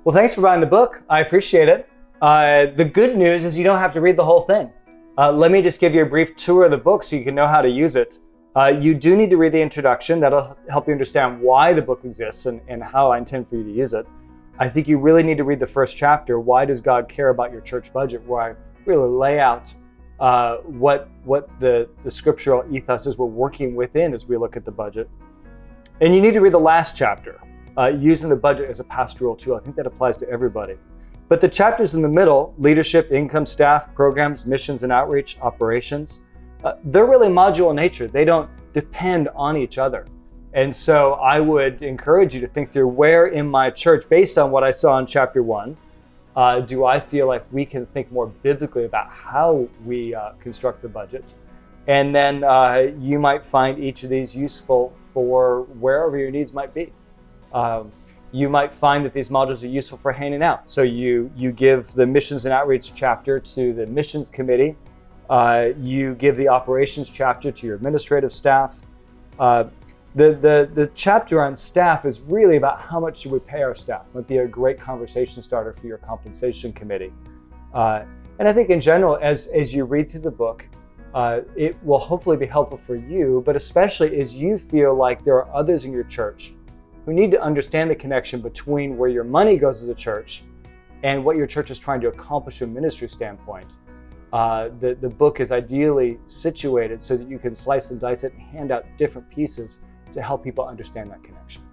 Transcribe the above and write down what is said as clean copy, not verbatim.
Well, thanks for buying the book. I appreciate it. The good news is you don't have to read the whole thing. Let me just give you a brief tour of the book so you can know how to use it. You do need to read the introduction. That'll help you understand why the book exists and how I intend for you to use it. I think you really need to read the first chapter, Why Does God Care About Your Church Budget?, where I really lay out what the scriptural ethos is we're working within as we look at the budget. And you need to read the last chapter, Using the Budget as a Pastoral Tool. I think that applies to everybody. But the chapters in the middle, leadership, income, staff, programs, missions and outreach, operations, they're really modular in nature. They don't depend on each other. And so I would encourage you to think through, where in my church, based on what I saw in chapter 1, do I feel like we can think more biblically about how we construct the budget? And then you might find each of these useful for wherever your needs might be. You might find that these modules are useful for handing out. So you give the missions and outreach chapter to the missions committee. You give the operations chapter to your administrative staff. The chapter on staff is really about how much should we pay our staff. It might be a great conversation starter for your compensation committee. And I think in general, as you read through the book, it will hopefully be helpful for you, but especially as you feel like there are others in your church who need to understand the connection between where your money goes as a church and what your church is trying to accomplish from a ministry standpoint. The book is ideally situated so that you can slice and dice it and hand out different pieces to help people understand that connection.